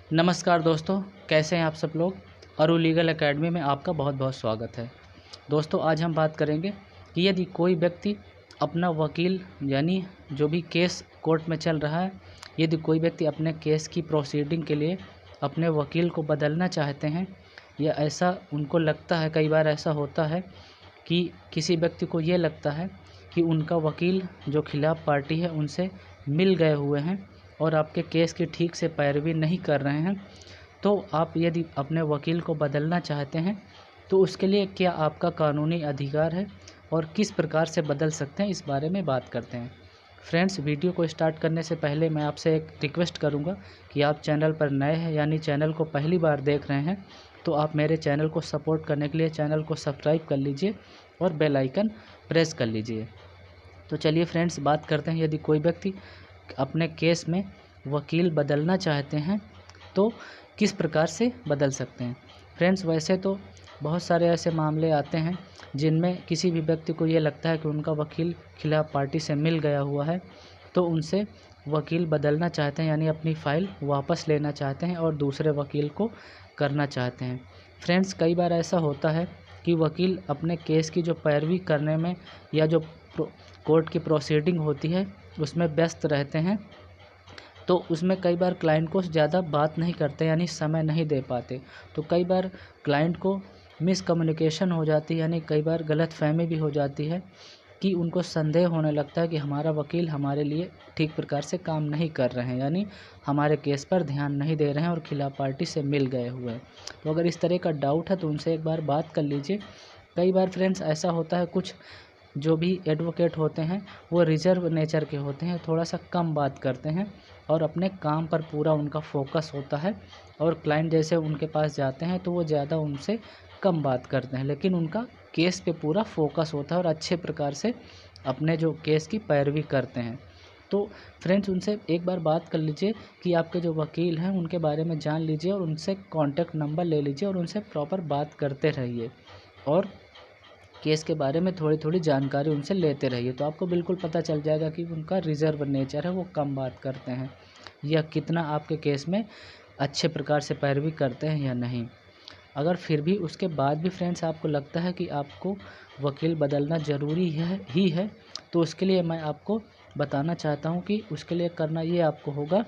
नमस्कार दोस्तों, कैसे हैं आप सब लोग। अरु लीगल एकेडमी में आपका बहुत बहुत स्वागत है। दोस्तों, आज हम बात करेंगे कि यदि कोई व्यक्ति अपना वकील यानी जो भी केस कोर्ट में चल रहा है, यदि कोई व्यक्ति अपने केस की प्रोसीडिंग के लिए अपने वकील को बदलना चाहते हैं या ऐसा उनको लगता है, कई बार ऐसा होता है कि किसी व्यक्ति को ये लगता है कि उनका वकील जो खिलाफ़ पार्टी है उनसे मिल गए हुए हैं और आपके केस की ठीक से पैरवी नहीं कर रहे हैं, तो आप यदि अपने वकील को बदलना चाहते हैं तो उसके लिए क्या आपका कानूनी अधिकार है और किस प्रकार से बदल सकते हैं, इस बारे में बात करते हैं। फ्रेंड्स, वीडियो को स्टार्ट करने से पहले मैं आपसे एक रिक्वेस्ट करूंगा कि आप चैनल पर नए हैं यानी चैनल को पहली बार देख रहे हैं तो आप मेरे चैनल को सपोर्ट करने के लिए चैनल को सब्सक्राइब कर लीजिए और बेल आइकन प्रेस कर लीजिए। तो चलिए फ्रेंड्स, बात करते हैं यदि कोई व्यक्ति अपने केस में वकील बदलना चाहते हैं तो किस प्रकार से बदल सकते हैं। फ्रेंड्स, वैसे तो बहुत सारे ऐसे मामले आते हैं जिनमें किसी भी व्यक्ति को ये लगता है कि उनका वकील खिलाफ़ पार्टी से मिल गया हुआ है, तो उनसे वकील बदलना चाहते हैं यानी अपनी फ़ाइल वापस लेना चाहते हैं और दूसरे वकील को करना चाहते हैं। फ्रेंड्स, कई बार ऐसा होता है कि वकील अपने केस की जो पैरवी करने में या जो कोर्ट की प्रोसीडिंग होती है उसमें व्यस्त रहते हैं, तो उसमें कई बार क्लाइंट को ज़्यादा बात नहीं करते यानी समय नहीं दे पाते। तो कई बार क्लाइंट को मिसकम्युनिकेशन हो जाती है यानी कई बार गलतफ़हमी भी हो जाती है कि उनको संदेह होने लगता है कि हमारा वकील हमारे लिए ठीक प्रकार से काम नहीं कर रहे हैं यानी हमारे केस पर ध्यान नहीं दे रहे हैं और खिलाफ़ पार्टी से मिल गए हुए हैं। तो अगर इस तरह का डाउट है तो उनसे एक बार बात कर लीजिए। कई बार फ्रेंड्स ऐसा होता है, कुछ जो भी एडवोकेट होते हैं वो रिजर्व नेचर के होते हैं, थोड़ा सा कम बात करते हैं और अपने काम पर पूरा उनका फोकस होता है और क्लाइंट जैसे उनके पास जाते हैं तो वो ज़्यादा उनसे कम बात करते हैं, लेकिन उनका केस पे पूरा फोकस होता है और अच्छे प्रकार से अपने जो केस की पैरवी करते हैं। तो फ्रेंड्स, उनसे एक बार बात कर लीजिए कि आपके जो वकील हैं उनके बारे में जान लीजिए और उनसे कॉन्टैक्ट नंबर ले लीजिए और उनसे प्रॉपर बात करते रहिए और केस के बारे में थोड़ी थोड़ी जानकारी उनसे लेते रहिए। तो आपको बिल्कुल पता चल जाएगा कि उनका रिजर्व नेचर है, वो कम बात करते हैं या कितना आपके केस में अच्छे प्रकार से पैरवी करते हैं या नहीं। अगर फिर भी उसके बाद भी फ्रेंड्स आपको लगता है कि आपको वकील बदलना ज़रूरी है, तो उसके लिए मैं आपको बताना चाहता हूँ कि उसके लिए करना ये आपको होगा,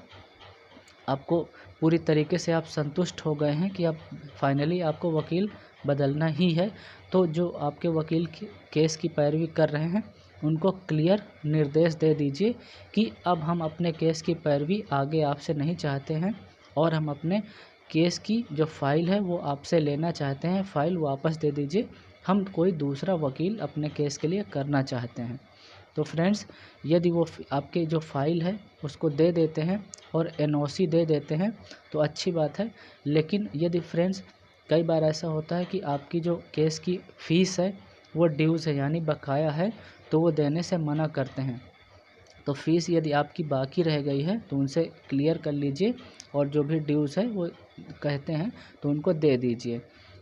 आपको पूरी तरीके से आप संतुष्ट हो गए हैं कि अब फाइनली आपको वकील बदलना ही है, तो जो आपके वकील केस की पैरवी कर रहे हैं उनको क्लियर निर्देश दे दीजिए कि अब हम अपने केस की पैरवी आगे आपसे नहीं चाहते हैं और हम अपने केस की जो फ़ाइल है वो आपसे लेना चाहते हैं, फ़ाइल वापस दे दीजिए, हम कोई दूसरा वकील अपने केस के लिए करना चाहते हैं। तो फ्रेंड्स, यदि वो आपके जो फ़ाइल है उसको दे देते हैं और एनओसी दे देते हैं तो अच्छी बात है, लेकिन यदि फ्रेंड्स कई बार ऐसा होता है कि आपकी जो केस की फ़ीस है वो ड्यूज़ है यानी बकाया है, तो वो देने से मना करते हैं। तो फ़ीस यदि आपकी बाकी रह गई है तो उनसे क्लियर कर लीजिए और जो भी ड्यूज़ है वो कहते हैं तो उनको दे दीजिए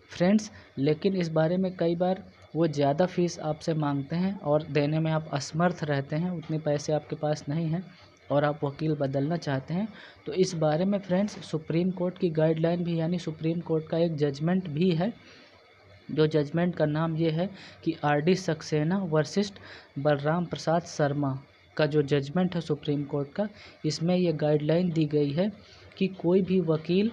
फ्रेंड्स। लेकिन इस बारे में कई बार वो ज़्यादा फ़ीस आपसे मांगते हैं और देने में आप असमर्थ रहते हैं, उतने पैसे आपके पास नहीं हैं और आप वकील बदलना चाहते हैं, तो इस बारे में फ्रेंड्स सुप्रीम कोर्ट की गाइडलाइन भी यानी सुप्रीम कोर्ट का एक जजमेंट भी है। जो जजमेंट का नाम ये है कि आर.डी. सक्सेना वर्सेस बलराम प्रसाद शर्मा का जो जजमेंट है सुप्रीम कोर्ट का, इसमें ये गाइडलाइन दी गई है कि कोई भी वकील,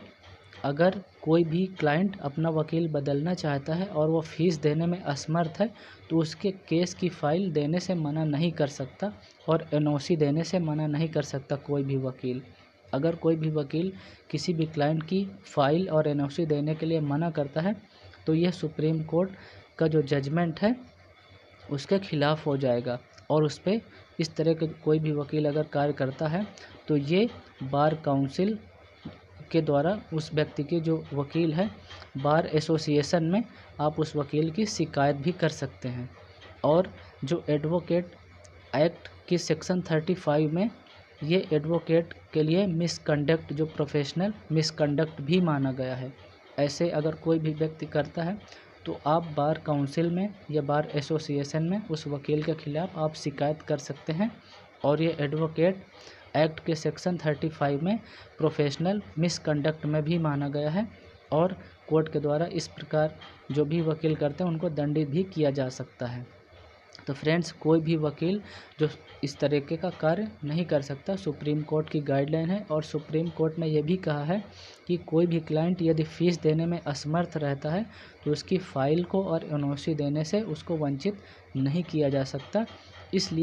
अगर कोई भी क्लाइंट अपना वकील बदलना चाहता है और वो फ़ीस देने में असमर्थ है तो उसके केस की फ़ाइल देने से मना नहीं कर सकता और एनओसी देने से मना नहीं कर सकता कोई भी वकील। अगर कोई भी वकील किसी भी क्लाइंट की फ़ाइल और एनओसी देने के लिए मना करता है तो यह सुप्रीम कोर्ट का जो जजमेंट है उसके ख़िलाफ़ हो जाएगा और उस पर इस तरह के कोई भी वकील अगर कार्य करता है तो ये बार काउंसिल के द्वारा उस व्यक्ति के जो वकील है बार एसोसिएशन में आप उस वकील की शिकायत भी कर सकते हैं। और जो एडवोकेट एक्ट की सेक्शन 35 में ये एडवोकेट के लिए मिसकंडक्ट, जो प्रोफेशनल मिसकंडक्ट भी माना गया है। ऐसे अगर कोई भी व्यक्ति करता है तो आप बार काउंसिल में या बार एसोसिएशन में उस वकील के ख़िलाफ़ आप शिकायत कर सकते हैं और ये एडवोकेट एक्ट के सेक्शन 35 में प्रोफेशनल मिसकंडक्ट में भी माना गया है और कोर्ट के द्वारा इस प्रकार जो भी वकील करते हैं उनको दंडित भी किया जा सकता है। तो फ्रेंड्स, कोई भी वकील जो इस तरीके का कार्य नहीं कर सकता, सुप्रीम कोर्ट की गाइडलाइन है। और सुप्रीम कोर्ट ने यह भी कहा है कि कोई भी क्लाइंट यदि फीस देने में असमर्थ रहता है तो उसकी फ़ाइल को और एनओसी देने से उसको वंचित नहीं किया जा सकता। इसलिए